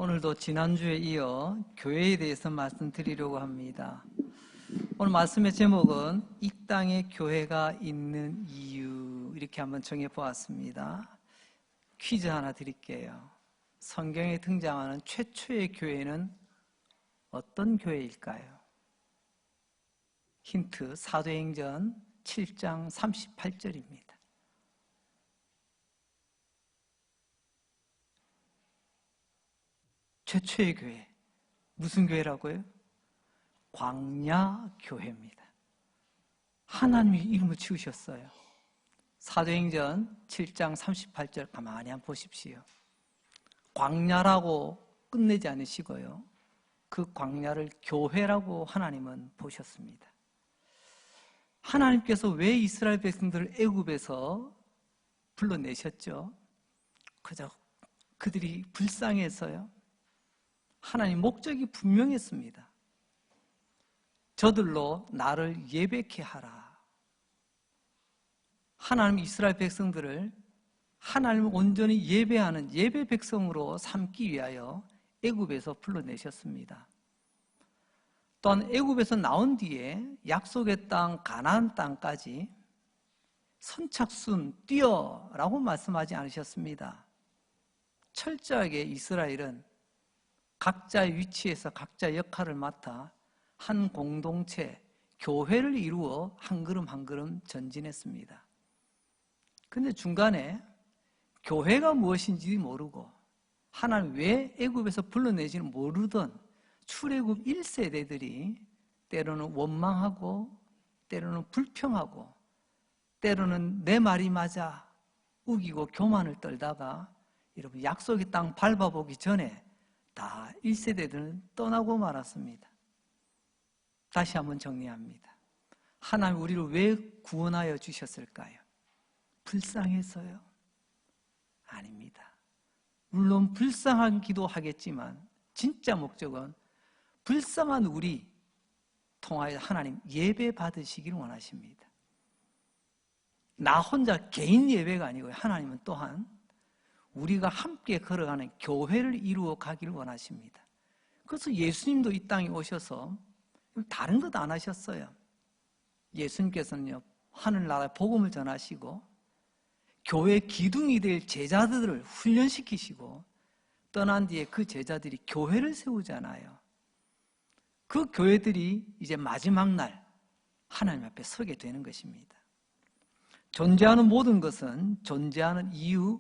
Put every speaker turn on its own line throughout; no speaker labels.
오늘도 지난주에 이어 교회에 대해서 말씀드리려고 합니다. 오늘 말씀의 제목은 이 땅에 교회가 있는 이유, 이렇게 한번 정해보았습니다. 퀴즈 하나 드릴게요. 성경에 등장하는 최초의 교회는 어떤 교회일까요? 힌트, 사도행전 7장 38절입니다. 최초의 교회, 무슨 교회라고요? 광야교회입니다. 하나님이 이름을 지으셨어요. 사도행전 7장 38절 가만히 한번 보십시오. 광야라고 끝내지 않으시고요, 그 광야를 교회라고 하나님은 보셨습니다. 하나님께서 왜 이스라엘 백성들을 애굽에서 불러내셨죠? 그저 그들이 불쌍해서요? 하나님 목적이 분명했습니다. 저들로 나를 예배케 하라. 하나님 이스라엘 백성들을 하나님을 온전히 예배하는 예배 백성으로 삼기 위하여 애굽에서 불러내셨습니다. 또한 애굽에서 나온 뒤에 약속의 땅 가나안 땅까지 선착순 뛰어라고 말씀하지 않으셨습니다. 철저하게 이스라엘은 각자의 위치에서 각자의 역할을 맡아 한 공동체, 교회를 이루어 한 걸음 한 걸음 전진했습니다. 그런데 중간에 교회가 무엇인지 모르고 하나님 왜 애굽에서 불러내지는 모르던 출애굽 1세대들이 때로는 원망하고 때로는 불평하고 때로는 내 말이 맞아 우기고 교만을 떨다가 여러분 약속의 땅 밟아보기 전에 다 1세대들은 떠나고 말았습니다. 다시 한번 정리합니다. 하나님 우리를 왜 구원하여 주셨을까요? 불쌍해서요? 아닙니다. 물론 불쌍한 기도하겠지만 진짜 목적은 불쌍한 우리 통하여 하나님 예배 받으시기를 원하십니다. 나 혼자 개인 예배가 아니고요, 하나님은 또한 우리가 함께 걸어가는 교회를 이루어 가기를 원하십니다. 그래서 예수님도 이 땅에 오셔서 다른 것 안 하셨어요. 예수님께서는요, 하늘나라의 복음을 전하시고 교회 기둥이 될 제자들을 훈련시키시고 떠난 뒤에 그 제자들이 교회를 세우잖아요. 그 교회들이 이제 마지막 날 하나님 앞에 서게 되는 것입니다. 존재하는 모든 것은 존재하는 이유,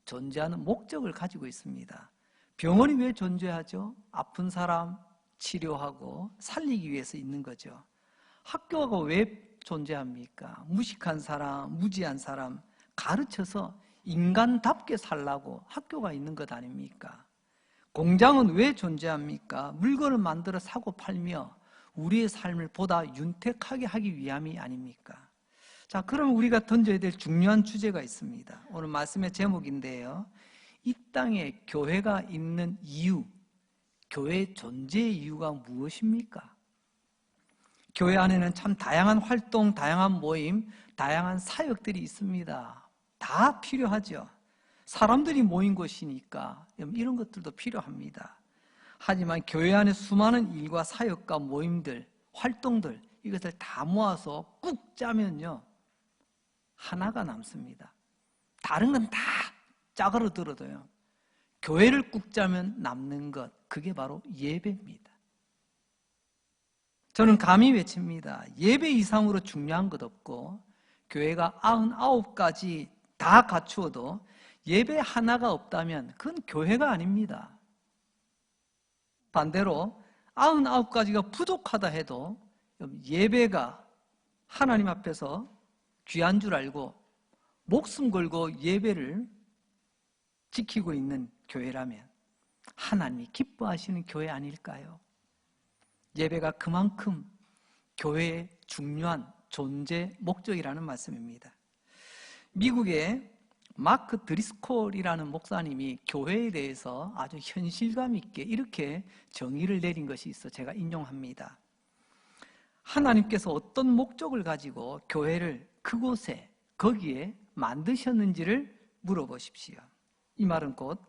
존재하는 목적을 가지고 있습니다. 병원이 왜 존재하죠? 아픈 사람 치료하고 살리기 위해서 있는 거죠. 학교가 왜 존재합니까? 무식한 사람, 무지한 사람 가르쳐서 인간답게 살라고 학교가 있는 것 아닙니까? 공장은 왜 존재합니까? 물건을 만들어 사고 팔며 우리의 삶을 보다 윤택하게 하기 위함이 아닙니까? 자, 그럼 우리가 던져야 될 중요한 주제가 있습니다. 오늘 말씀의 제목인데요, 이 땅에 교회가 있는 이유, 교회의 존재의 이유가 무엇입니까? 교회 안에는 참 다양한 활동, 다양한 모임, 다양한 사역들이 있습니다. 다 필요하죠. 사람들이 모인 곳이니까 이런 것들도 필요합니다. 하지만 교회 안에 수많은 일과 사역과 모임들, 활동들, 이것을 다 모아서 꾹 짜면요, 하나가 남습니다. 다른 건 다 짜그러들어도요, 교회를 꾹 짜면 남는 것, 그게 바로 예배입니다. 저는 감히 외칩니다. 예배 이상으로 중요한 것 없고 교회가 99가지 다 갖추어도 예배 하나가 없다면 그건 교회가 아닙니다. 반대로 99가지가 부족하다 해도 예배가 하나님 앞에서 귀한 줄 알고 목숨 걸고 예배를 지키고 있는 교회라면 하나님이 기뻐하시는 교회 아닐까요? 예배가 그만큼 교회의 중요한 존재 목적이라는 말씀입니다. 미국의 마크 드리스콜이라는 목사님이 교회에 대해서 아주 현실감 있게 이렇게 정의를 내린 것이 있어 제가 인용합니다. 하나님께서 어떤 목적을 가지고 교회를 그곳에 거기에 만드셨는지를 물어보십시오. 이 말은 곧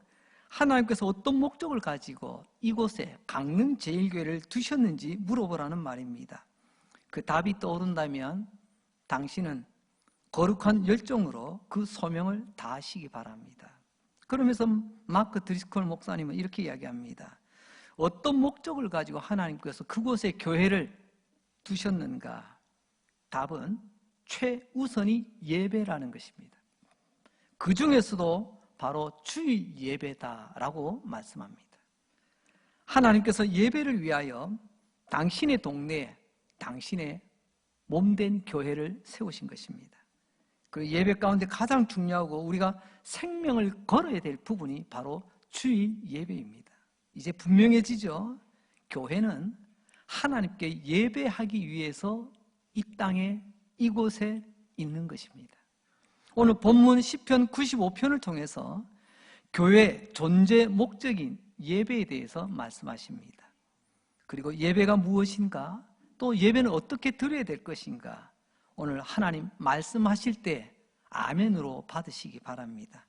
하나님께서 어떤 목적을 가지고 이곳에 강릉 제1교회를 두셨는지 물어보라는 말입니다. 그 답이 떠오른다면 당신은 거룩한 열정으로 그 소명을 다하시기 바랍니다. 그러면서 마크 드리스콜 목사님은 이렇게 이야기합니다. 어떤 목적을 가지고 하나님께서 그곳에 교회를 두셨는가? 답은 최우선이 예배라는 것입니다. 그 중에서도 바로 주의 예배다라고 말씀합니다. 하나님께서 예배를 위하여 당신의 동네에 당신의 몸된 교회를 세우신 것입니다. 그 예배 가운데 가장 중요하고 우리가 생명을 걸어야 될 부분이 바로 주의 예배입니다. 이제 분명해지죠. 교회는 하나님께 예배하기 위해서 이 땅에 이곳에 있는 것입니다. 오늘 본문 시편 95편을 통해서 교회의 존재 목적인 예배에 대해서 말씀하십니다. 그리고 예배가 무엇인가, 또 예배는 어떻게 드려야 될 것인가, 오늘 하나님 말씀하실 때 아멘으로 받으시기 바랍니다.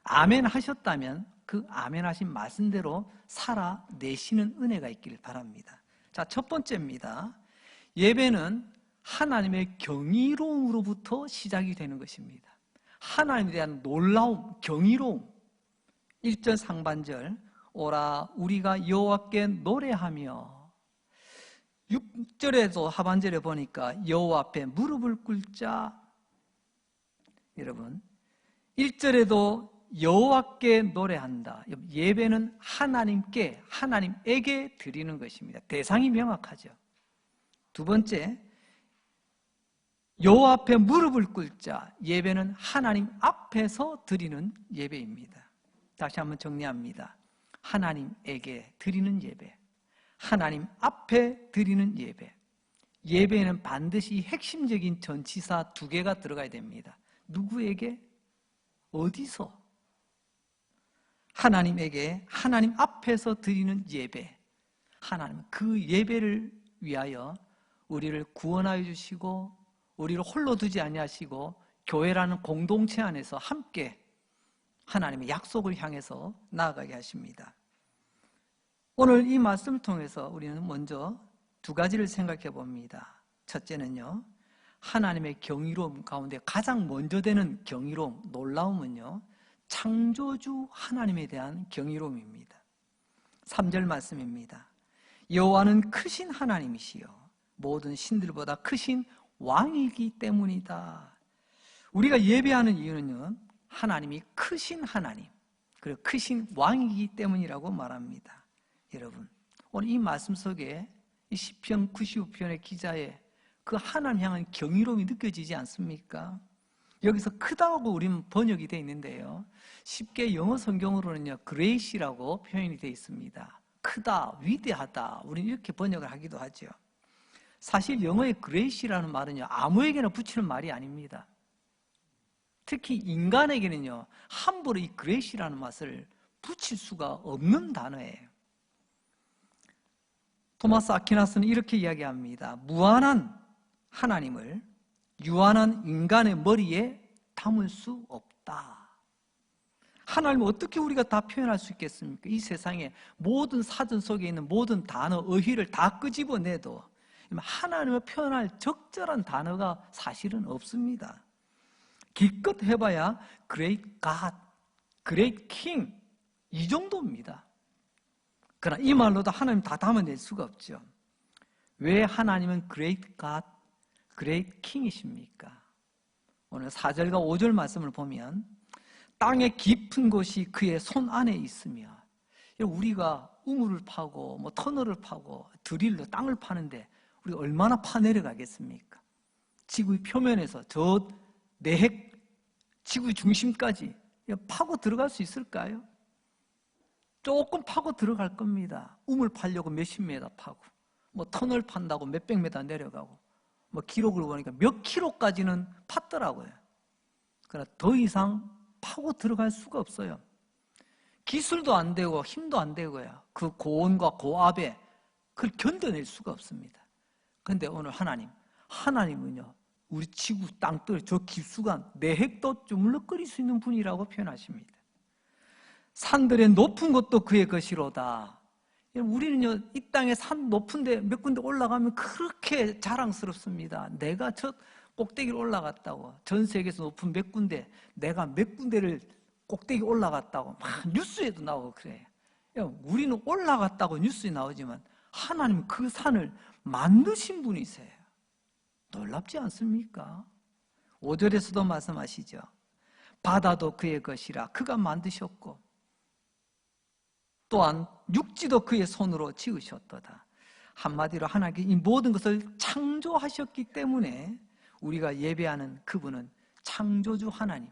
아멘 하셨다면 그 아멘 하신 말씀대로 살아내시는 은혜가 있기를 바랍니다. 자, 첫 번째입니다. 예배는 하나님의 경이로움으로부터 시작이 되는 것입니다. 하나님에 대한 놀라움, 경이로움. 1절 상반절, 오라 우리가 여호와께 노래하며, 6절에도 하반절에 보니까 여호와 앞에 무릎을 꿇자. 여러분, 1절에도 여호와께 노래한다. 예배는 하나님께, 하나님에게 드리는 것입니다. 대상이 명확하죠. 두 번째, 여호와 앞에 무릎을 꿇자. 예배는 하나님 앞에서 드리는 예배입니다. 다시 한번 정리합니다. 하나님에게 드리는 예배, 하나님 앞에 드리는 예배. 예배에는 반드시 핵심적인 전치사 두 개가 들어가야 됩니다. 누구에게? 어디서? 하나님에게, 하나님 앞에서 드리는 예배. 하나님은 그 예배를 위하여 우리를 구원하여 주시고 우리를 홀로 두지 아니하시고 교회라는 공동체 안에서 함께 하나님의 약속을 향해서 나아가게 하십니다. 오늘 이 말씀을 통해서 우리는 먼저 두 가지를 생각해 봅니다. 첫째는요, 하나님의 경이로움 가운데 가장 먼저 되는 경이로움, 놀라움은요, 창조주 하나님에 대한 경이로움입니다. 3절 말씀입니다. 여호와는 크신 하나님이시요 모든 신들보다 크신 왕이기 때문이다. 우리가 예배하는 이유는요, 하나님이 크신 하나님, 그리고 크신 왕이기 때문이라고 말합니다. 여러분, 오늘 이 말씀 속에 이 시편 95편의 기자의 그 하나님 향한 경이로움이 느껴지지 않습니까? 여기서 크다고 우리는 번역이 되어 있는데요, 쉽게 영어 성경으로는요 그레이시라고 표현이 되어 있습니다. 크다, 위대하다, 우리는 이렇게 번역을 하기도 하죠. 사실 영어의 그레이시라는 말은요 아무에게나 붙이는 말이 아닙니다. 특히 인간에게는요 함부로 이 그레이시라는 맛을 붙일 수가 없는 단어예요. 토마스 아퀴나스는 이렇게 이야기합니다. 무한한 하나님을 유한한 인간의 머리에 담을 수 없다. 하나님을 어떻게 우리가 다 표현할 수 있겠습니까? 이 세상에 모든 사전 속에 있는 모든 단어, 어휘를 다 끄집어내도 하나님을 표현할 적절한 단어가 사실은 없습니다. 기껏 해봐야 Great God, Great King 이 정도입니다. 그러나 이 말로도 하나님 다 담아낼 수가 없죠. 왜 하나님은 Great God, Great King이십니까? 오늘 4절과 5절 말씀을 보면 땅의 깊은 곳이 그의 손 안에 있으며, 우리가 우물을 파고 터널을 파고 드릴로 땅을 파는데 우리가 얼마나 파내려가겠습니까? 지구의 표면에서 저 내핵 지구의 중심까지 파고 들어갈 수 있을까요? 조금 파고 들어갈 겁니다. 우물 파려고 몇십 메다 파고 터널 판다고 몇백 메다 내려가고 기록을 보니까 몇 킬로까지는 팠더라고요. 그러나 더 이상 파고 들어갈 수가 없어요. 기술도 안 되고 힘도 안 되고요. 그 고온과 고압에 그걸 견뎌낼 수가 없습니다. 그런데 오늘 하나님은요 우리 지구 땅들 저 깊숙한 내핵도 주물럭거릴 수 있는 분이라고 표현하십니다. 산들의 높은 것도 그의 것이로다. 우리는요, 이 땅에 산 높은데 몇 군데 올라가면 그렇게 자랑스럽습니다. 내가 저 꼭대기를 올라갔다고. 전 세계에서 높은 몇 군데, 내가 몇 군데를 꼭대기 올라갔다고 막 뉴스에도 나오고 그래요. 우리는 올라갔다고 뉴스에 나오지만 하나님은 그 산을 만드신 분이세요. 놀랍지 않습니까? 5절에서도 말씀하시죠. 바다도 그의 것이라 그가 만드셨고 또한 육지도 그의 손으로 지으셨도다. 한마디로 하나님께 이 모든 것을 창조하셨기 때문에 우리가 예배하는 그분은 창조주 하나님,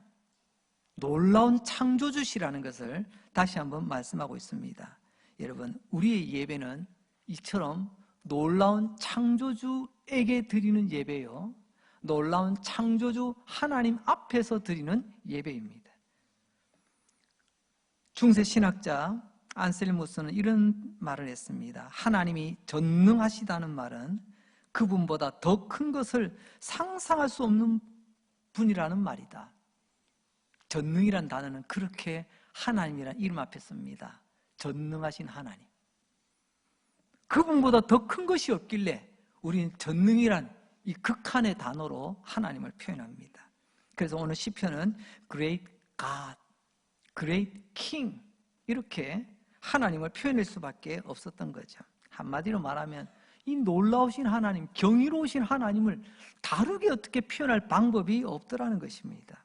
놀라운 창조주시라는 것을 다시 한번 말씀하고 있습니다. 여러분, 우리의 예배는 이처럼 놀라운 창조주에게 드리는 예배요, 놀라운 창조주 하나님 앞에서 드리는 예배입니다. 중세 신학자 안셀무스는 이런 말을 했습니다. 하나님이 전능하시다는 말은 그분보다 더 큰 것을 상상할 수 없는 분이라는 말이다. 전능이란 단어는 그렇게 하나님이란 이름 앞에 씁니다. 전능하신 하나님. 그분보다 더 큰 것이 없길래 우리는 전능이란 이 극한의 단어로 하나님을 표현합니다. 그래서 오늘 시편은 Great God, Great King 이렇게 하나님을 표현할 수밖에 없었던 거죠. 한마디로 말하면 이 놀라우신 하나님, 경이로우신 하나님을 다르게 어떻게 표현할 방법이 없더라는 것입니다.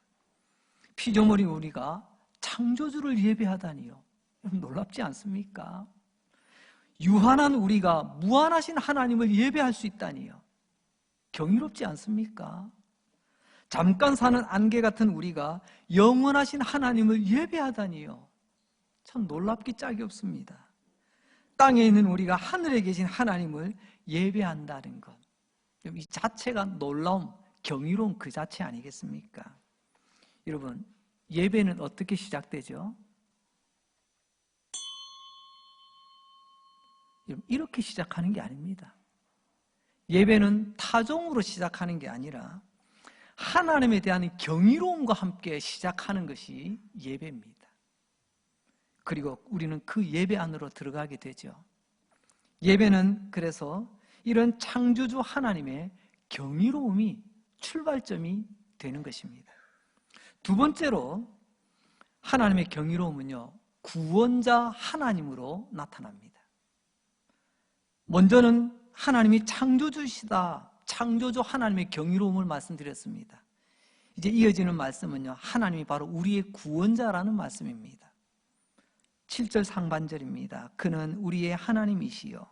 피조물인 우리가 창조주를 예배하다니요, 놀랍지 않습니까? 유한한 우리가 무한하신 하나님을 예배할 수 있다니요, 경이롭지 않습니까? 잠깐 사는 안개 같은 우리가 영원하신 하나님을 예배하다니요, 참 놀랍기 짝이 없습니다. 땅에 있는 우리가 하늘에 계신 하나님을 예배한다는 것, 이 자체가 놀라움, 경이로운 그 자체 아니겠습니까? 여러분, 예배는 어떻게 시작되죠? 이렇게 시작하는 게 아닙니다. 예배는 타종으로 시작하는 게 아니라 하나님에 대한 경이로움과 함께 시작하는 것이 예배입니다. 그리고 우리는 그 예배 안으로 들어가게 되죠. 예배는 그래서 이런 창조주 하나님의 경이로움이 출발점이 되는 것입니다. 두 번째로 하나님의 경이로움은요, 구원자 하나님으로 나타납니다. 먼저는 하나님이 창조주시다, 창조주 하나님의 경이로움을 말씀드렸습니다. 이제 이어지는 말씀은요, 하나님이 바로 우리의 구원자라는 말씀입니다. 7절 상반절입니다. 그는 우리의 하나님이시요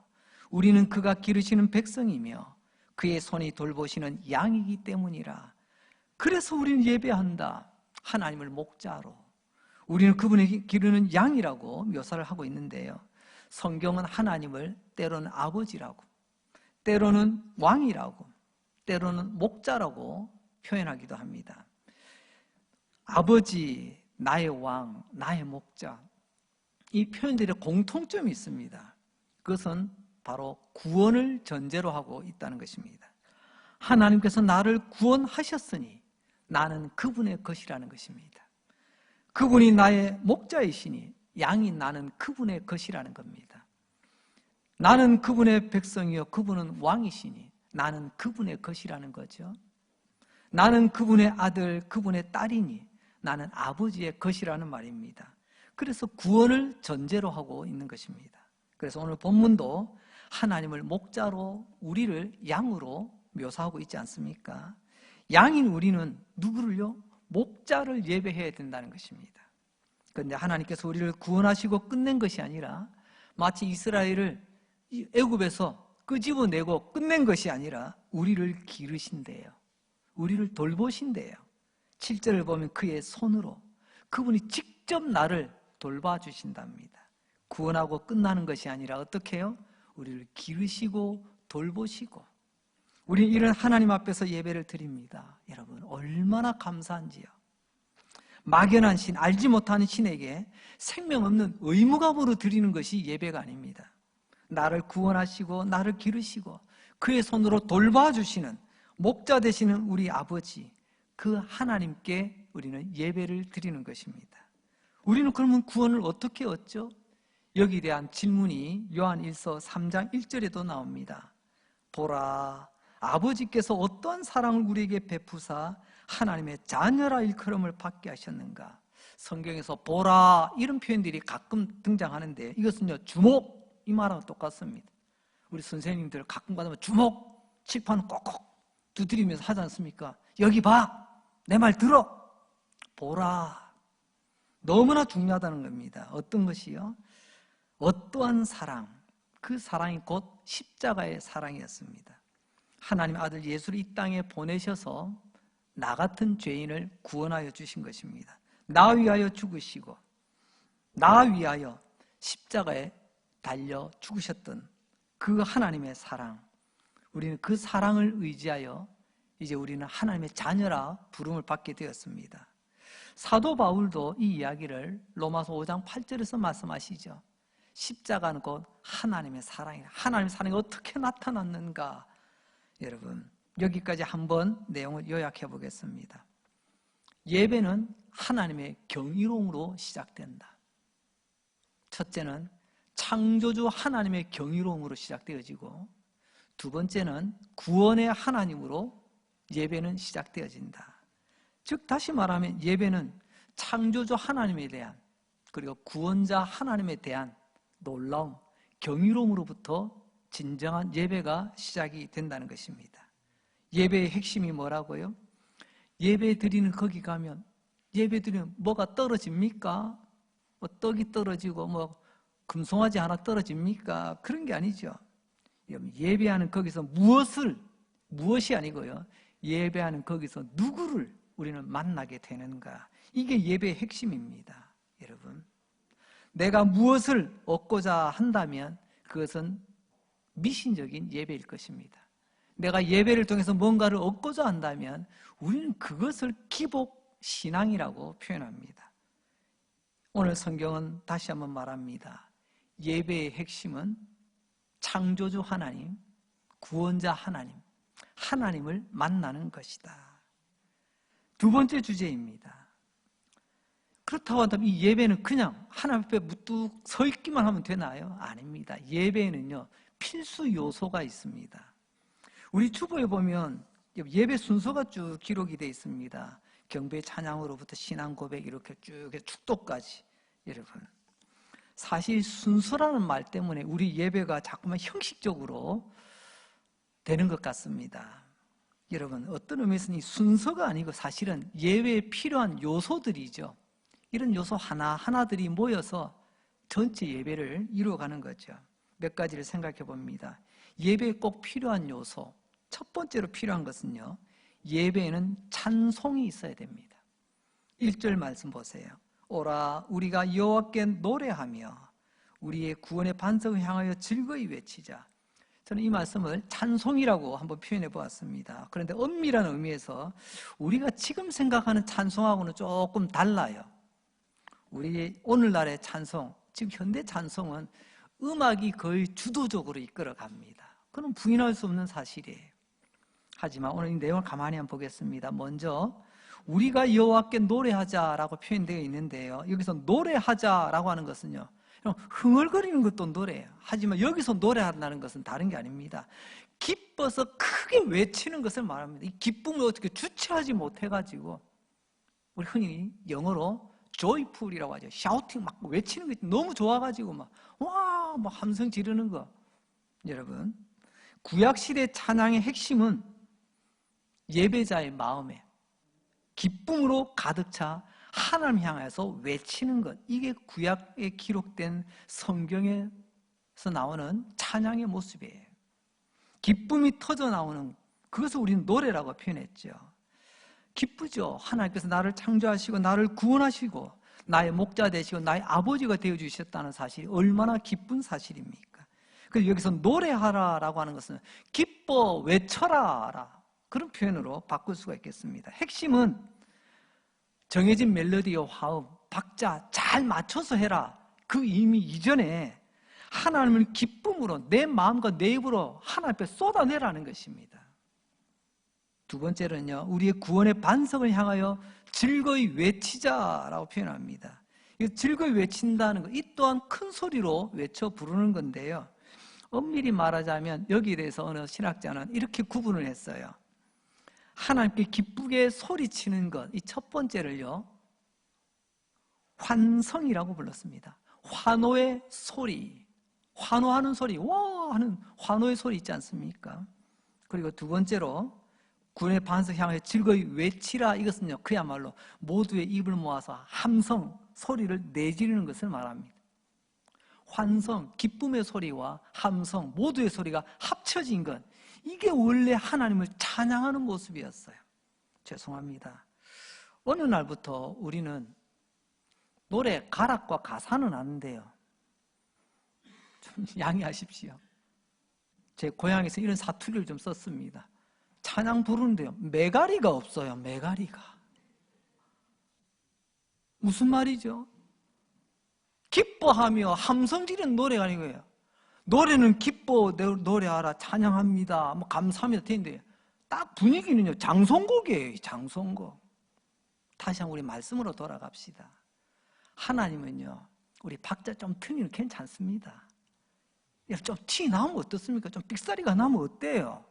우리는 그가 기르시는 백성이며 그의 손이 돌보시는 양이기 때문이라. 그래서 우리는 예배한다. 하나님을 목자로. 우리는 그분에게 기르는 양이라고 묘사를 하고 있는데요, 성경은 하나님을 때로는 아버지라고, 때로는 왕이라고, 때로는 목자라고 표현하기도 합니다. 아버지, 나의 왕, 나의 목자, 이 표현들의 공통점이 있습니다. 그것은 바로 구원을 전제로 하고 있다는 것입니다. 하나님께서 나를 구원하셨으니 나는 그분의 것이라는 것입니다. 그분이 나의 목자이시니 양이 나는 그분의 것이라는 겁니다. 나는 그분의 백성이요 그분은 왕이시니 나는 그분의 것이라는 거죠. 나는 그분의 아들, 그분의 딸이니 나는 아버지의 것이라는 말입니다. 그래서 구원을 전제로 하고 있는 것입니다. 그래서 오늘 본문도 하나님을 목자로, 우리를 양으로 묘사하고 있지 않습니까? 양인 우리는 누구를요? 목자를 예배해야 된다는 것입니다. 그런데 하나님께서 우리를 구원하시고 끝낸 것이 아니라 마치 이스라엘을 애굽에서 끄집어내고 끝낸 것이 아니라 우리를 기르신대요. 우리를 돌보신대요. 7절을 보면 그의 손으로, 그분이 직접 나를 돌봐주신답니다. 구원하고 끝나는 것이 아니라 어떻게 해요? 우리를 기르시고 돌보시고, 우리 이런 하나님 앞에서 예배를 드립니다. 여러분, 얼마나 감사한지요. 막연한 신, 알지 못하는 신에게 생명 없는 의무감으로 드리는 것이 예배가 아닙니다. 나를 구원하시고 나를 기르시고 그의 손으로 돌봐주시는 목자 되시는 우리 아버지, 그 하나님께 우리는 예배를 드리는 것입니다. 우리는 그러면 구원을 어떻게 얻죠? 여기에 대한 질문이 요한 1서 3장 1절에도 나옵니다. 보라, 아버지께서 어떠한 사랑을 우리에게 베푸사 하나님의 자녀라 일컬음을 받게 하셨는가. 성경에서 보라 이런 표현들이 가끔 등장하는데 이것은요 주목 이 말하고 똑같습니다. 우리 선생님들 가끔 가다가 주목 칠판 꼭꼭 두드리면서 하지 않습니까? 여기 봐, 내 말 들어, 보라. 너무나 중요하다는 겁니다. 어떤 것이요? 어떠한 사랑, 그 사랑이 곧 십자가의 사랑이었습니다. 하나님 아들 예수를 이 땅에 보내셔서 나 같은 죄인을 구원하여 주신 것입니다. 나 위하여 죽으시고 나 위하여 십자가에 달려 죽으셨던 그 하나님의 사랑, 우리는 그 사랑을 의지하여 이제 우리는 하나님의 자녀라 부름을 받게 되었습니다. 사도 바울도 이 이야기를 로마서 5장 8절에서 말씀하시죠. 십자가는 곧 하나님의 사랑이다. 하나님의 사랑이 어떻게 나타났는가? 여러분, 여기까지 한번 내용을 요약해 보겠습니다. 예배는 하나님의 경이로움으로 시작된다. 첫째는 창조주 하나님의 경이로움으로 시작되어지고, 두 번째는 구원의 하나님으로 예배는 시작되어진다. 즉 다시 말하면 예배는 창조주 하나님에 대한, 그리고 구원자 하나님에 대한 놀라움, 경이로움으로부터 진정한 예배가 시작이 된다는 것입니다. 예배의 핵심이 뭐라고요? 예배 드리는 거기 가면 예배 드리면 뭐가 떨어집니까? 뭐 떡이 떨어지고 뭐 금송아지 하나 떨어집니까? 그런 게 아니죠. 예배하는 거기서 무엇이 아니고요, 예배하는 거기서 누구를 우리는 만나게 되는가, 이게 예배의 핵심입니다. 여러분, 내가 무엇을 얻고자 한다면 그것은 미신적인 예배일 것입니다. 내가 예배를 통해서 뭔가를 얻고자 한다면 우리는 그것을 기복신앙이라고 표현합니다. 오늘 성경은 다시 한번 말합니다. 예배의 핵심은 창조주 하나님, 구원자 하나님, 하나님을 만나는 것이다. 두 번째 주제입니다. 그렇다고 한다면 이 예배는 그냥 하나님 앞에 무뚝 서 있기만 하면 되나요? 아닙니다. 예배에는요 필수 요소가 있습니다. 우리 주보에 보면 예배 순서가 쭉 기록이 되어 있습니다. 경배 찬양으로부터 신앙 고백 이렇게 쭉 축도까지. 여러분, 사실 순서라는 말 때문에 우리 예배가 자꾸만 형식적으로 되는 것 같습니다. 여러분, 어떤 의미에서는 이 순서가 아니고 사실은 예배에 필요한 요소들이죠. 이런 요소 하나하나들이 모여서 전체 예배를 이루어가는 거죠. 몇 가지를 생각해 봅니다. 예배에 꼭 필요한 요소, 첫 번째로 필요한 것은요, 예배에는 찬송이 있어야 됩니다. 1절 말씀 보세요. 오라 우리가 여호와께 노래하며 우리의 구원의 반석을 향하여 즐거이 외치자. 저는 이 말씀을 찬송이라고 한번 표현해 보았습니다. 그런데 엄밀한 의미에서 우리가 지금 생각하는 찬송하고는 조금 달라요. 우리 오늘날의 찬송, 지금 현대 찬송은 음악이 거의 주도적으로 이끌어 갑니다. 그건 부인할 수 없는 사실이에요. 하지만 오늘 이 내용을 가만히 한번 보겠습니다. 먼저 우리가 여호와께 노래하자라고 표현되어 있는데요, 여기서 노래하자라고 하는 것은요, 흥얼거리는 것도 노래예요. 하지만 여기서 노래한다는 것은 다른 게 아닙니다. 기뻐서 크게 외치는 것을 말합니다. 이 기쁨을 어떻게 주체하지 못해가지고 우리 흔히 영어로 joyful이라고 하죠. 샤우팅 막 외치는 거 너무 좋아가지고 막 함성 지르는 거. 여러분, 구약시대 찬양의 핵심은 예배자의 마음에 기쁨으로 가득 차 하나님 향해서 외치는 것, 이게 구약에 기록된 성경에서 나오는 찬양의 모습이에요. 기쁨이 터져 나오는, 그것을 우리는 노래라고 표현했죠. 기쁘죠. 하나님께서 나를 창조하시고 나를 구원하시고 나의 목자 되시고 나의 아버지가 되어주셨다는 사실이 얼마나 기쁜 사실입니까? 그래서 여기서 노래하라라고 하는 것은 기뻐 외쳐라, 그런 표현으로 바꿀 수가 있겠습니다. 핵심은 정해진 멜로디와 화음, 박자 잘 맞춰서 해라, 그 의미 이전에 하나님을 기쁨으로 내 마음과 내 입으로 하나님 앞에 쏟아내라는 것입니다. 두 번째로는요, 우리의 구원의 반석을 향하여 즐거이 외치자라고 표현합니다. 즐거이 외친다는 것, 이 또한 큰 소리로 외쳐 부르는 건데요. 엄밀히 말하자면 여기에 대해서 어느 신학자는 이렇게 구분을 했어요. 하나님께 기쁘게 소리치는 것, 이 첫 번째를요, 환성이라고 불렀습니다. 환호의 소리, 환호하는 소리, 와 하는 환호의 소리 있지 않습니까? 그리고 두 번째로 구원의 반석 향해 즐거이 외치라, 이것은요 그야말로 모두의 입을 모아서 함성, 소리를 내지르는 것을 말합니다. 환성, 기쁨의 소리와 함성, 모두의 소리가 합쳐진 것, 이게 원래 하나님을 찬양하는 모습이었어요. 죄송합니다. 어느 날부터 우리는 노래 가락과 가사는 아는데요, 좀 양해하십시오. 제 고향에서 이런 사투리를 좀 썼습니다. 찬양 부르는데요, 메가리가 없어요. 메가리가 무슨 말이죠? 기뻐하며 함성 지르는 노래가 아니고요, 노래는 기뻐 노래하라, 찬양합니다, 뭐 감사합니다 되는데 딱 분위기는요 장송곡이에요. 장송곡. 다시 한번 우리 말씀으로 돌아갑시다. 하나님은요, 우리 박자 좀 틀리면 괜찮습니다. 좀 티 나면 어떻습니까? 좀 삑사리가 나면 어때요?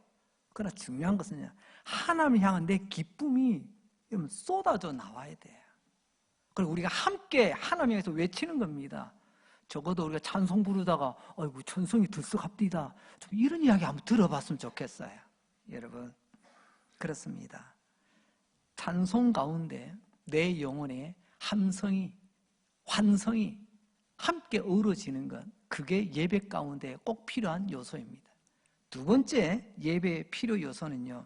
그러나 중요한 것은요, 하나님을 향한 내 기쁨이 쏟아져 나와야 돼요. 그리고 우리가 함께 하나님 향해서 외치는 겁니다. 적어도 우리가 찬송 부르다가 아이고 천성이 들썩합디다, 좀 이런 이야기 한번 들어봤으면 좋겠어요. 여러분, 그렇습니다. 찬송 가운데 내 영혼의 함성이, 환성이 함께 어우러지는 것, 그게 예배 가운데 꼭 필요한 요소입니다. 두 번째 예배의 필요 요소는요,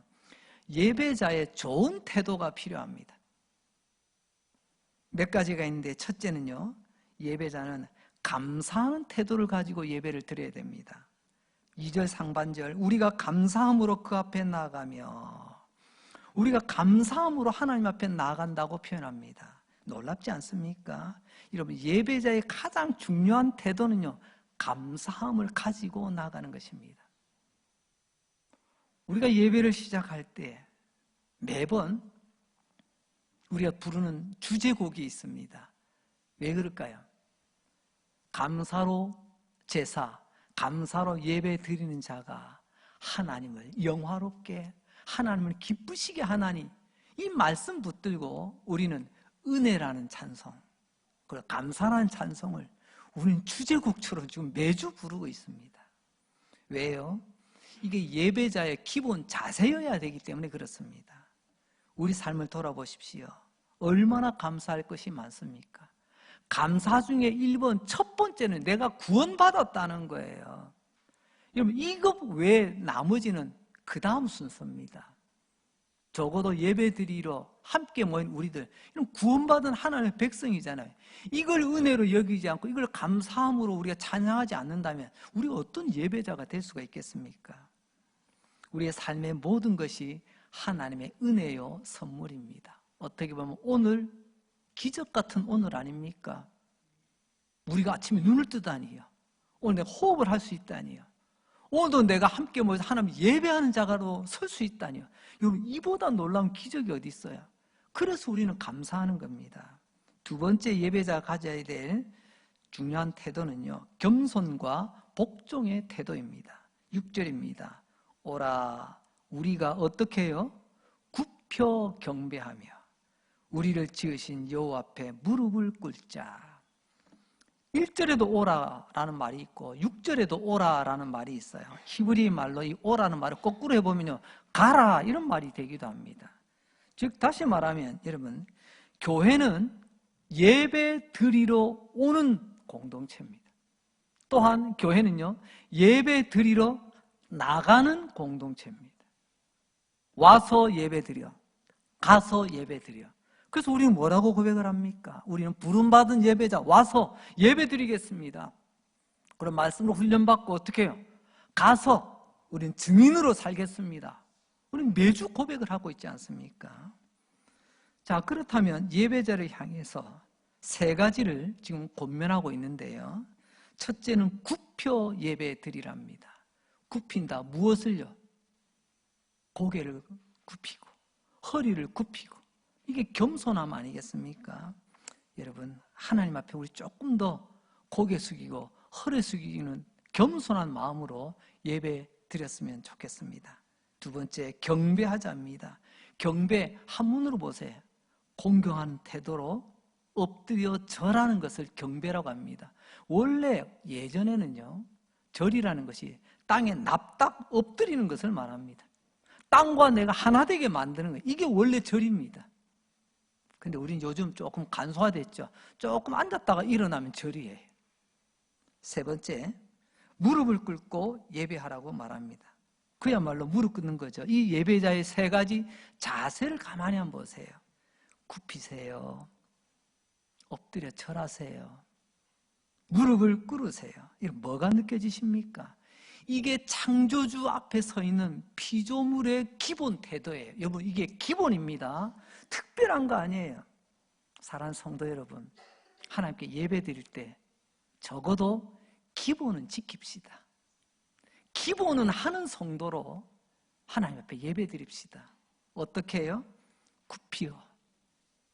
예배자의 좋은 태도가 필요합니다. 몇 가지가 있는데, 첫째는요, 예배자는 감사하는 태도를 가지고 예배를 드려야 됩니다. 2절 상반절, 우리가 감사함으로 그 앞에 나아가며, 우리가 감사함으로 하나님 앞에 나아간다고 표현합니다. 놀랍지 않습니까? 여러분, 예배자의 가장 중요한 태도는요, 감사함을 가지고 나가는 것입니다. 우리가 예배를 시작할 때 매번 우리가 부르는 주제곡이 있습니다. 왜 그럴까요? 감사로 제사, 감사로 예배 드리는 자가 하나님을 영화롭게, 하나님을 기쁘시게 하나니, 이 말씀 붙들고 우리는 은혜라는 찬송, 그리고 감사라는 찬송을 우리는 주제곡처럼 지금 매주 부르고 있습니다. 왜요? 이게 예배자의 기본 자세여야 되기 때문에 그렇습니다. 우리 삶을 돌아보십시오. 얼마나 감사할 것이 많습니까? 감사 중에 1번, 첫 번째는 내가 구원받았다는 거예요. 여러분, 이것 외에 나머지는 그 다음 순서입니다. 적어도 예배드리러 함께 모인 우리들, 이런 구원받은 하나님의 백성이잖아요. 이걸 은혜로 여기지 않고 이걸 감사함으로 우리가 찬양하지 않는다면 우리가 어떤 예배자가 될 수가 있겠습니까? 우리의 삶의 모든 것이 하나님의 은혜요 선물입니다. 어떻게 보면 오늘 기적 같은 오늘 아닙니까? 우리가 아침에 눈을 뜨다니요, 오늘 내가 호흡을 할 수 있다니요, 오늘도 내가 함께 모여서 하나님 예배하는 자가로 설 수 있다니요. 여러분, 이보다 놀라운 기적이 어디 있어요? 그래서 우리는 감사하는 겁니다. 두 번째 예배자가 가져야 될 중요한 태도는요, 겸손과 복종의 태도입니다. 6절입니다. 오라, 우리가 어떻게 해요? 굽혀 경배하며 우리를 지으신 여호와 앞에 무릎을 꿇자. 1절에도 오라라는 말이 있고 6절에도 오라라는 말이 있어요. 히브리 말로 이 오라는 말을 거꾸로 해보면요, 가라, 이런 말이 되기도 합니다. 즉 다시 말하면 여러분, 교회는 예배 드리러 오는 공동체입니다. 또한 교회는요, 예배 드리러 나가는 공동체입니다. 와서 예배 드려, 가서 예배 드려. 그래서 우리는 뭐라고 고백을 합니까? 우리는 부름받은 예배자, 와서 예배 드리겠습니다. 그런 말씀으로 훈련받고 어떻게 해요? 가서 우리는 증인으로 살겠습니다. 우리는 매주 고백을 하고 있지 않습니까? 자, 그렇다면 예배자를 향해서 세 가지를 지금 권면하고 있는데요, 첫째는 굽혀 예배 드리랍니다. 굽힌다, 무엇을요? 고개를 굽히고 허리를 굽히고, 이게 겸손함 아니겠습니까? 여러분, 하나님 앞에 우리 조금 더 고개 숙이고 허리 숙이는 겸손한 마음으로 예배 드렸으면 좋겠습니다. 두 번째, 경배하자입니다. 경배 한문으로 보세요. 공경하는 태도로 엎드려 절하는 것을 경배라고 합니다. 원래 예전에는요, 절이라는 것이 땅에 납작 엎드리는 것을 말합니다. 땅과 내가 하나 되게 만드는 거예요. 이게 원래 절입니다. 근데 우리는 요즘 조금 간소화됐죠. 조금 앉았다가 일어나면 절이에요. 세 번째, 무릎을 꿇고 예배하라고 말합니다. 그야말로 무릎 꿇는 거죠. 이 예배자의 세 가지 자세를 가만히 한번 보세요. 굽히세요. 엎드려 절하세요. 무릎을 꿇으세요. 이거 뭐가 느껴지십니까? 이게 창조주 앞에 서 있는 피조물의 기본 태도예요. 여러분, 이게 기본입니다. 특별한 거 아니에요. 사랑하는 성도 여러분, 하나님께 예배 드릴 때 적어도 기본은 지킵시다. 기본은 하는 성도로 하나님 앞에 예배 드립시다. 어떻게 해요? 굽히어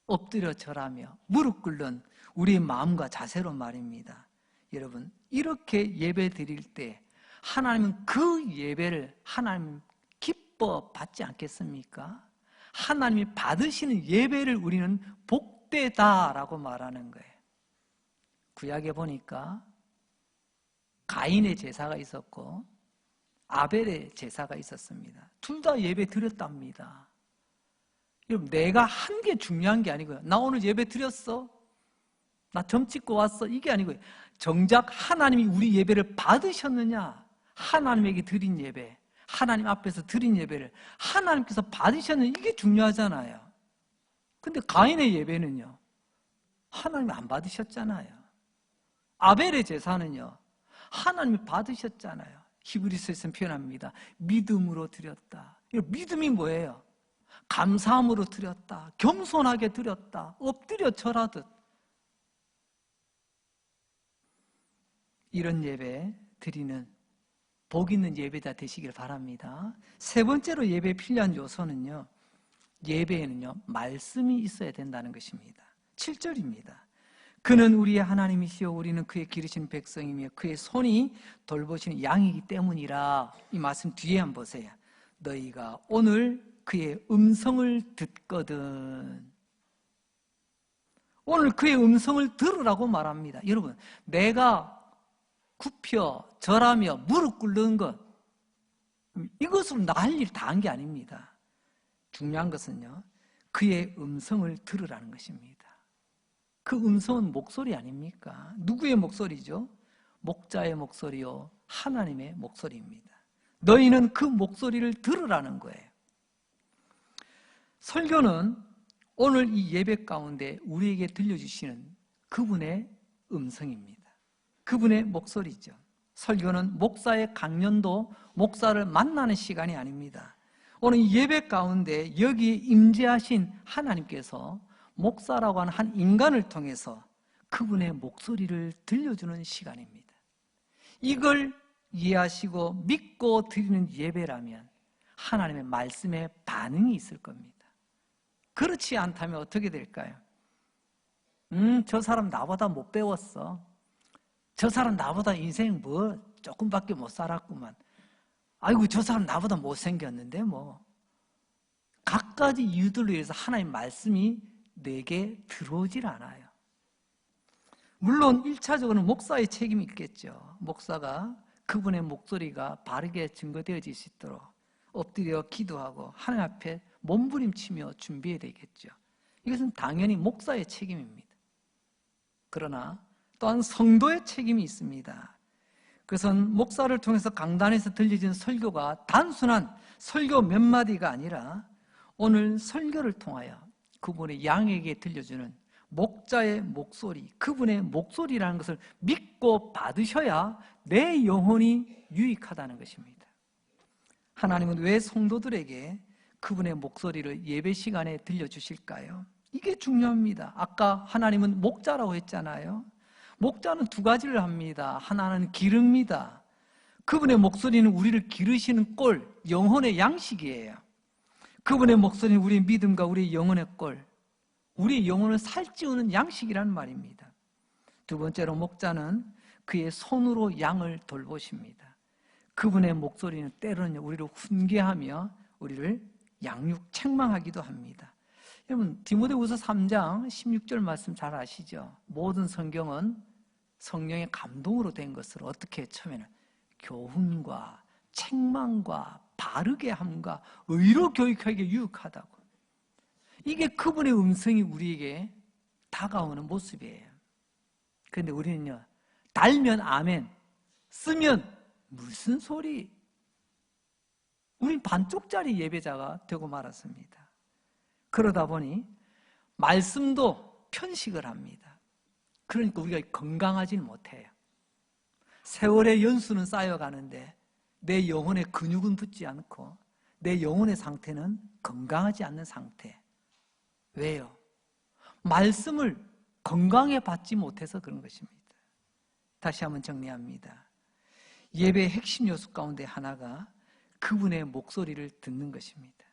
엎드려 절하며 무릎 꿇는 우리의 마음과 자세로 말입니다. 여러분, 이렇게 예배 드릴 때 하나님은 그 예배를 하나님 기뻐 받지 않겠습니까? 하나님이 받으시는 예배를 우리는 복되다라고 말하는 거예요. 구약에 보니까 가인의 제사가 있었고 아벨의 제사가 있었습니다. 둘 다 예배 드렸답니다. 여러분, 내가 한 게 중요한 게 아니고요. 나 오늘 예배 드렸어? 나 점 찍고 왔어? 이게 아니고요. 정작 하나님이 우리 예배를 받으셨느냐? 하나님에게 드린 예배, 하나님 앞에서 드린 예배를 하나님께서 받으셨느냐? 이게 중요하잖아요. 근데 가인의 예배는요, 하나님이 안 받으셨잖아요. 아벨의 제사는요, 하나님이 받으셨잖아요. 히브리서에서는 표현합니다. 믿음으로 드렸다. 믿음이 뭐예요? 감사함으로 드렸다. 겸손하게 드렸다. 엎드려 절하듯. 이런 예배 드리는 복 있는 예배자 되시길 바랍니다. 세 번째로 예배에 필요한 요소는요, 예배에는요, 말씀이 있어야 된다는 것입니다. 7절입니다. 그는 우리의 하나님이시요 우리는 그의 기르신 백성이며 그의 손이 돌보시는 양이기 때문이라. 이 말씀 뒤에 한번 보세요. 너희가 오늘 그의 음성을 듣거든. 오늘 그의 음성을 들으라고 말합니다. 여러분, 내가 굽혀 절하며 무릎 꿇는 것, 이것으로 나 할 일 다 한 게 아닙니다. 중요한 것은요, 그의 음성을 들으라는 것입니다. 그 음성은 목소리 아닙니까? 누구의 목소리죠? 목자의 목소리요, 하나님의 목소리입니다. 너희는 그 목소리를 들으라는 거예요. 설교는 오늘 이 예배 가운데 우리에게 들려주시는 그분의 음성입니다. 그분의 목소리죠. 설교는 목사의 강연도 목사를 만나는 시간이 아닙니다. 오늘 이 예배 가운데 여기에 임재하신 하나님께서 목사라고 하는 한 인간을 통해서 그분의 목소리를 들려주는 시간입니다. 이걸 이해하시고 믿고 드리는 예배라면 하나님의 말씀에 반응이 있을 겁니다. 그렇지 않다면 어떻게 될까요? 저 사람 나보다 못 배웠어. 저 사람 나보다 인생 뭐 조금밖에 못 살았구만. 아이고, 저 사람 나보다 못생겼는데 뭐. 갖가지 이유들로 인해서 하나님 말씀이 내게 들어오질 않아요. 물론 1차적으로는 목사의 책임이 있겠죠. 목사가 그분의 목소리가 바르게 증거되어질 수 있도록 엎드려 기도하고 하나님 앞에 몸부림치며 준비해야 되겠죠. 이것은 당연히 목사의 책임입니다. 그러나 또한 성도의 책임이 있습니다. 그것은 목사를 통해서 강단에서 들려진 설교가 단순한 설교 몇 마디가 아니라 오늘 설교를 통하여 그분의 양에게 들려주는 목자의 목소리, 그분의 목소리라는 것을 믿고 받으셔야 내 영혼이 유익하다는 것입니다. 하나님은 왜 성도들에게 그분의 목소리를 예배 시간에 들려주실까요? 이게 중요합니다. 아까 하나님은 목자라고 했잖아요. 목자는 두 가지를 합니다. 하나는 기릅니다. 그분의 목소리는 우리를 기르시는 꼴, 영혼의 양식이에요. 그분의 목소리는 우리의 믿음과 우리의 영혼의 꼴, 우리 영혼을 살찌우는 양식이라는 말입니다. 두 번째로 목자는 그의 손으로 양을 돌보십니다. 그분의 목소리는 때로는 우리를 훈계하며 우리를 양육 책망하기도 합니다. 여러분 디모데후서 3장 16절 말씀 잘 아시죠? 모든 성경은 성령의 감동으로 된 것을 어떻게 처음에는 교훈과 책망과 바르게 함과 의로 교육하기에 유익하다고. 이게 그분의 음성이 우리에게 다가오는 모습이에요. 그런데 우리는요, 달면 아멘, 쓰면 무슨 소리? 우린 반쪽짜리 예배자가 되고 말았습니다. 그러다 보니 말씀도 편식을 합니다. 그러니까 우리가 건강하지는 못해요. 세월의 연수는 쌓여가는데 내 영혼의 근육은 붙지 않고 내 영혼의 상태는 건강하지 않는 상태. 왜요? 말씀을 건강에 받지 못해서 그런 것입니다. 다시 한번 정리합니다. 예배의 핵심 요소 가운데 하나가 그분의 목소리를 듣는 것입니다.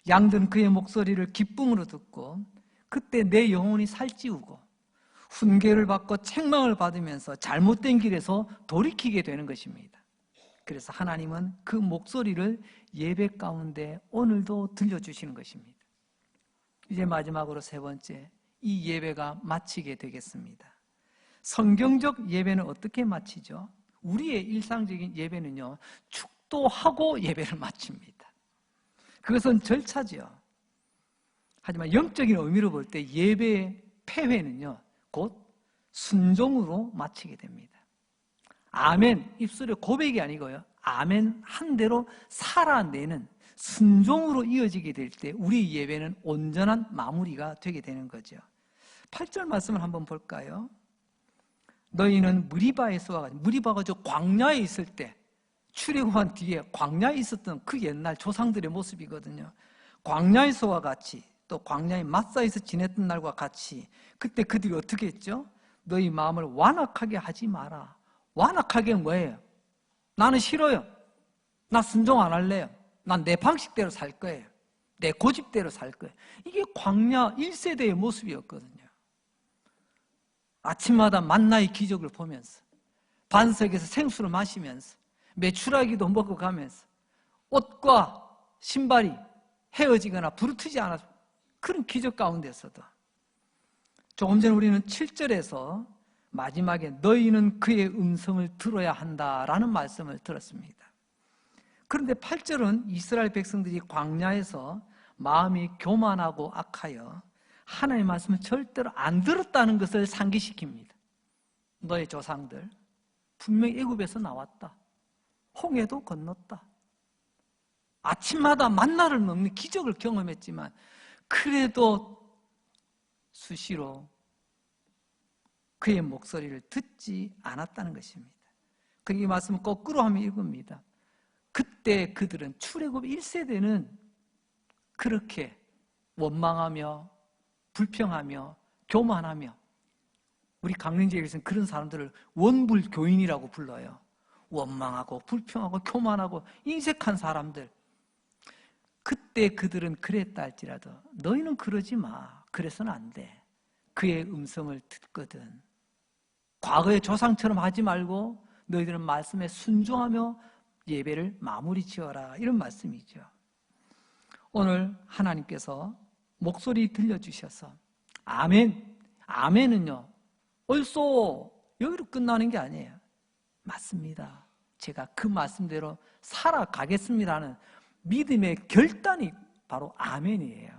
양들은 그의 목소리를 기쁨으로 듣고 그때 내 영혼이 살찌우고 훈계를 받고 책망을 받으면서 잘못된 길에서 돌이키게 되는 것입니다. 그래서 하나님은 그 목소리를 예배 가운데 오늘도 들려주시는 것입니다. 이제 마지막으로 세 번째, 이 예배가 마치게 되겠습니다. 성경적 예배는 어떻게 마치죠? 우리의 일상적인 예배는요, 축도하고 예배를 마칩니다. 그것은 절차죠. 하지만 영적인 의미로 볼 때 예배의 폐회는요, 곧 순종으로 마치게 됩니다. 아멘, 입술의 고백이 아니고요, 아멘 한 대로 살아내는 순종으로 이어지게 될 때 우리 예배는 온전한 마무리가 되게 되는 거죠. 8절 말씀을 한번 볼까요? 너희는 무리바에서와 같이, 무리바가 저 광야에 있을 때 출애굽한 뒤에 광야에 있었던 그 옛날 조상들의 모습이거든요. 광야에서와 같이, 또 광야의 마사에서 지냈던 날과 같이, 그때 그들이 어떻게 했죠? 너희 마음을 완악하게 하지 마라. 완악하게 뭐예요? 나는 싫어요. 나 순종 안 할래요. 난 내 방식대로 살 거예요. 내 고집대로 살 거예요. 이게 광야 1세대의 모습이었거든요. 아침마다 만나의 기적을 보면서, 반석에서 생수를 마시면서, 메추라기도 먹어가면서, 옷과 신발이 헤어지거나 부르트지 않아서 그런 기적 가운데서도 조금 전에 우리는 7절에서 마지막에 너희는 그의 음성을 들어야 한다라는 말씀을 들었습니다. 그런데 8절은 이스라엘 백성들이 광야에서 마음이 교만하고 악하여 하나님의 말씀을 절대로 안 들었다는 것을 상기시킵니다. 너의 조상들 분명히 애굽에서 나왔다. 홍해도 건넜다. 아침마다 만나를 먹는 기적을 경험했지만 그래도 수시로 그의 목소리를 듣지 않았다는 것입니다. 이 말씀을 거꾸로 하면 이겁니다. 그때 그들은 출애굽 1세대는 그렇게 원망하며 불평하며 교만하며, 우리 강릉지역에서는 그런 사람들을 원불교인이라고 불러요. 원망하고 불평하고 교만하고 인색한 사람들. 그때 그들은 그랬다 할지라도 너희는 그러지 마. 그래서는 안 돼. 그의 음성을 듣거든. 과거의 조상처럼 하지 말고 너희들은 말씀에 순종하며 예배를 마무리 지어라. 이런 말씀이죠. 오늘 하나님께서 목소리 들려주셔서 아멘, 아멘은요 얼쏘 여기로 끝나는 게 아니에요. 맞습니다. 제가 그 말씀대로 살아가겠습니다는 믿음의 결단이 바로 아멘이에요.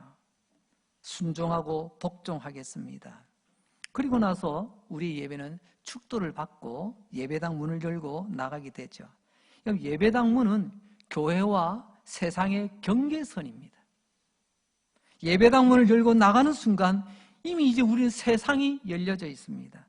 순종하고 복종하겠습니다. 그리고 나서 우리 예배는 축도를 받고 예배당 문을 열고 나가게 되죠. 예배당 문은 교회와 세상의 경계선입니다. 예배당 문을 열고 나가는 순간 이미 이제 우리는 세상이 열려져 있습니다.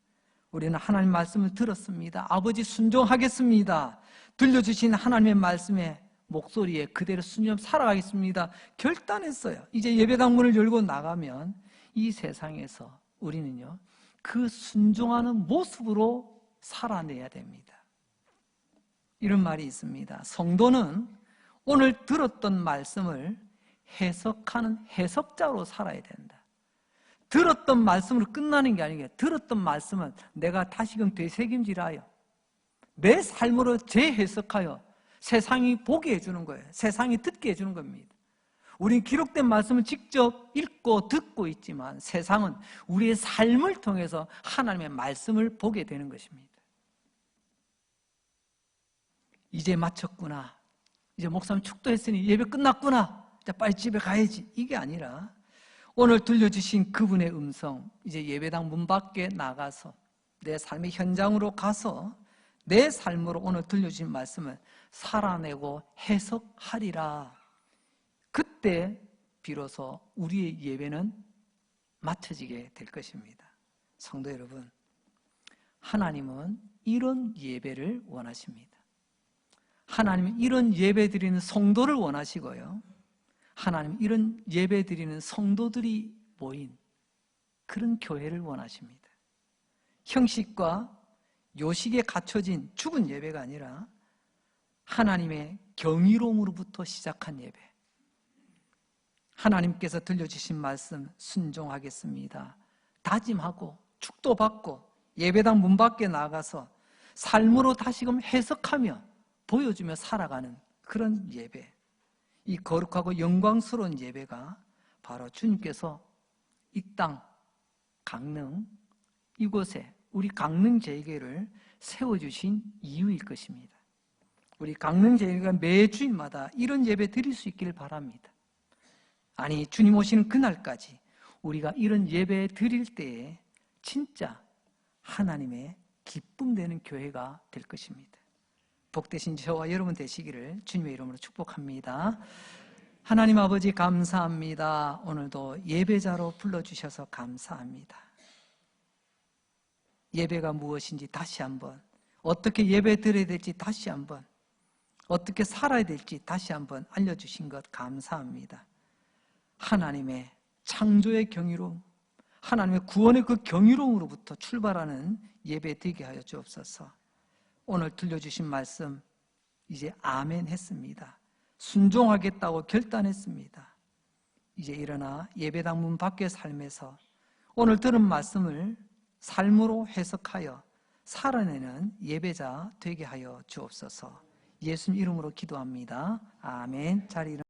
우리는 하나님 말씀을 들었습니다. 아버지 순종하겠습니다. 들려주신 하나님의 말씀에 목소리에 그대로 순종 살아가겠습니다. 결단했어요. 이제 예배당 문을 열고 나가면 이 세상에서 우리는요 그 순종하는 모습으로 살아내야 됩니다. 이런 말이 있습니다. 성도는 오늘 들었던 말씀을 해석하는 해석자로 살아야 된다. 들었던 말씀으로 끝나는 게 아니에요. 들었던 말씀은 내가 다시금 되새김질하여 내 삶으로 재해석하여 세상이 보게 해주는 거예요. 세상이 듣게 해주는 겁니다. 우리는 기록된 말씀을 직접 읽고 듣고 있지만 세상은 우리의 삶을 통해서 하나님의 말씀을 보게 되는 것입니다. 이제 마쳤구나. 이제 목사님 축도했으니 예배 끝났구나. 이제 빨리 집에 가야지. 이게 아니라 오늘 들려주신 그분의 음성, 이제 예배당 문 밖에 나가서 내 삶의 현장으로 가서 내 삶으로 오늘 들려주신 말씀을 살아내고 해석하리라. 그때 비로소 우리의 예배는 맞춰지게 될 것입니다. 성도 여러분, 하나님은 이런 예배를 원하십니다. 하나님은 이런 예배 드리는 성도를 원하시고요. 하나님은 이런 예배 드리는 성도들이 모인 그런 교회를 원하십니다. 형식과 요식에 갖춰진 죽은 예배가 아니라 하나님의 경이로움으로부터 시작한 예배. 하나님께서 들려주신 말씀 순종하겠습니다. 다짐하고 축도받고 예배당 문 밖에 나가서 삶으로 다시금 해석하며 보여주며 살아가는 그런 예배. 이 거룩하고 영광스러운 예배가 바로 주님께서 이 땅 강릉 이곳에 우리 강릉 제일교회를 세워주신 이유일 것입니다. 우리 강릉 제일교회가 매 주일마다 이런 예배 드릴 수 있기를 바랍니다. 아니, 주님 오시는 그날까지 우리가 이런 예배 드릴 때에 진짜 하나님의 기쁨되는 교회가 될 것입니다. 복되신 저와 여러분 되시기를 주님의 이름으로 축복합니다. 하나님 아버지 감사합니다. 오늘도 예배자로 불러주셔서 감사합니다. 예배가 무엇인지 다시 한번, 어떻게 예배 드려야 될지 다시 한번, 어떻게 살아야 될지 다시 한번 알려주신 것 감사합니다. 하나님의 창조의 경이로움, 하나님의 구원의 그 경이로움으로부터 출발하는 예배 되게 하여 주옵소서. 오늘 들려주신 말씀 이제 아멘 했습니다. 순종하겠다고 결단했습니다. 이제 일어나 예배당 문 밖의 삶에서 오늘 들은 말씀을 삶으로 해석하여 살아내는 예배자 되게 하여 주옵소서. 예수님 이름으로 기도합니다. 아멘. 자리 일어나